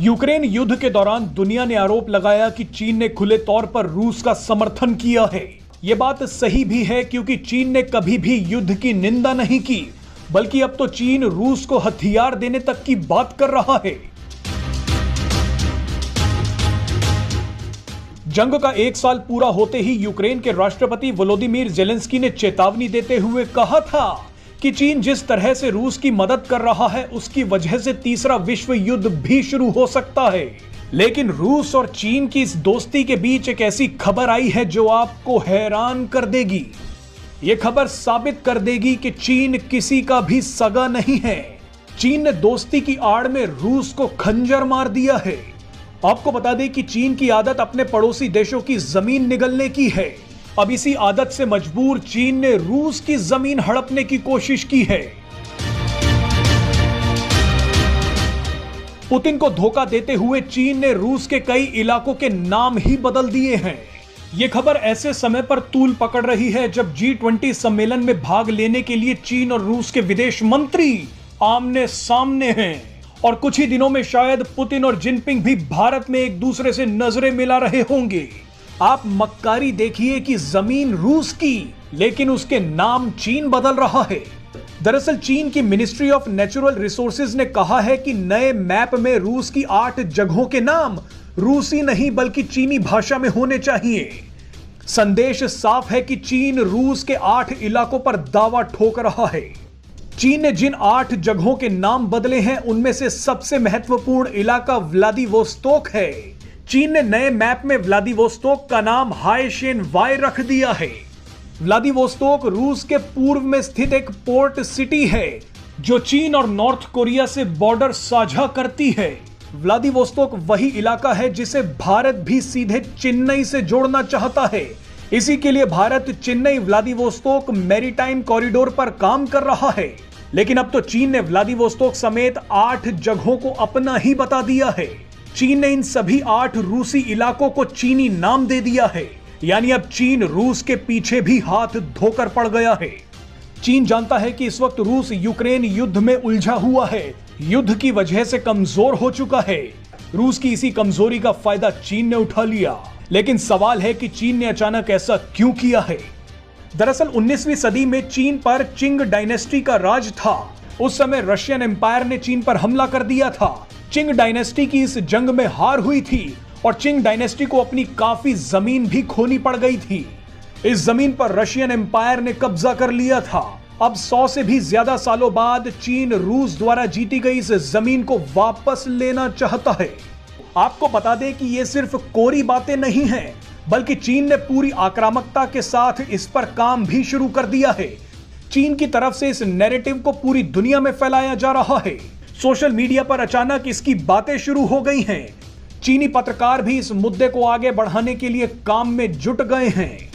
Ukraine युद्ध के दौरान दुनिया ने आरोप लगाया कि चीन ने खुले तौर पर रूस का समर्थन किया है। यह बात सही भी है क्योंकि चीन ने कभी भी युद्ध की निंदा नहीं की, बल्कि अब तो चीन रूस को हथियार देने तक की बात कर रहा है। जंग का 1 साल पूरा होते ही यूक्रेन के राष्ट्रपति वोलोदिमीर ज़ेलेंस्की ने चेतावनी देते हुए कहा था कि चीन जिस तरह से रूस की मदद कर रहा है उसकी वजह से तीसरा विश्व युद्ध भी शुरू हो सकता है। लेकिन रूस और चीन की इस दोस्ती के बीच एक ऐसी खबर आई है जो आपको हैरान कर देगी। यह खबर साबित कर देगी कि चीन किसी का भी सगा नहीं है। चीन ने दोस्ती की आड़ में रूस को खंजर मार दिया है। आपको बता दें कि चीन की आदत अपने पड़ोसी देशों की जमीन निगलने की है। अब इसी आदत से मजबूर चीन ने रूस की जमीन हड़पने की कोशिश की है। पुतिन को धोखा देते हुए चीन ने रूस के कई इलाकों के नाम ही बदल दिए हैं। यह खबर ऐसे समय पर तूल पकड़ रही है जब G20 सम्मेलन में भाग लेने के लिए चीन और रूस के विदेश मंत्री आमने सामने हैं और कुछ ही दिनों में शायद पुतिन और जिनपिंग भी भारत में एक दूसरे से नजरें मिला रहे होंगे। आप मक्कारी देखिए कि जमीन रूस की, लेकिन उसके नाम चीन बदल रहा है। दरअसल चीन की मिनिस्ट्री ऑफ नेचुरल रिसोर्सेज ने कहा है कि नए मैप में रूस की 8 जगहों के नाम रूसी नहीं बल्कि चीनी भाषा में होने चाहिए। संदेश साफ है कि चीन रूस के 8 इलाकों पर दावा ठोक रहा है। चीन ने जिन 8 जगहों के नाम बदले हैं उनमें से सबसे महत्वपूर्ण इलाका व्लादिवोस्तोक है। चीन ने नए मैप में व्लादिवोस्तोक का नाम हाइशेन वाई रख दिया है। व्लादिवोस्तोक रूस के पूर्व में स्थित एक पोर्ट सिटी है जो चीन और नॉर्थ कोरिया से बॉर्डर साझा करती है। व्लादिवोस्तोक वही इलाका है जिसे भारत भी सीधे चेन्नई से जोड़ना चाहता है। इसी के लिए Bharat Chennai Vladivostok maritime corridor पर काम कर रहा है। लेकिन अब तो चीन ने व्लादिवोस्तोक समेत 8 जगहों को अपना ही बता दिया है। चीन ने इन सभी 8 रूसी इलाकों को चीनी नाम दे दिया है। यानी अब चीन रूस के पीछे भी हाथ धोकर पड़ गया है। चीन जानता है कि इस वक्त रूस यूक्रेन युद्ध में उलझा हुआ है, युद्ध की वजह से कमजोर हो चुका है। रूस की इसी कमजोरी का फायदा चीन ने उठा लिया। लेकिन सवाल है कि चीन ने अचानक ऐसा क्यों किया है। दरअसल 19वीं सदी में चीन पर चिंग डायनेस्टी का राज था। उस समय रशियन एम्पायर ने चीन पर हमला कर दिया था। चिंग डायनेस्टी की इस जंग में हार हुई थी और चिंग डायनेस्टी को अपनी काफी जमीन भी खोनी पड़ गई थी। इस जमीन पर रशियन एम्पायर ने कब्जा कर लिया था। अब 100 से भी ज्यादा सालों बाद चीन रूस द्वारा जीती गई इस जमीन को वापस लेना चाहता है। आपको बता दें कि ये सिर्फ कोरी बातें नहीं हैं, बल्कि चीन ने पूरी आक्रामकता के साथ इस पर काम भी शुरू कर दिया है। चीन की तरफ से इस नैरेटिव को पूरी दुनिया में फैलाया जा रहा है। सोशल मीडिया पर अचानक इसकी बातें शुरू हो गई हैं। चीनी पत्रकार भी इस मुद्दे को आगे बढ़ाने के लिए काम में जुट गए हैं।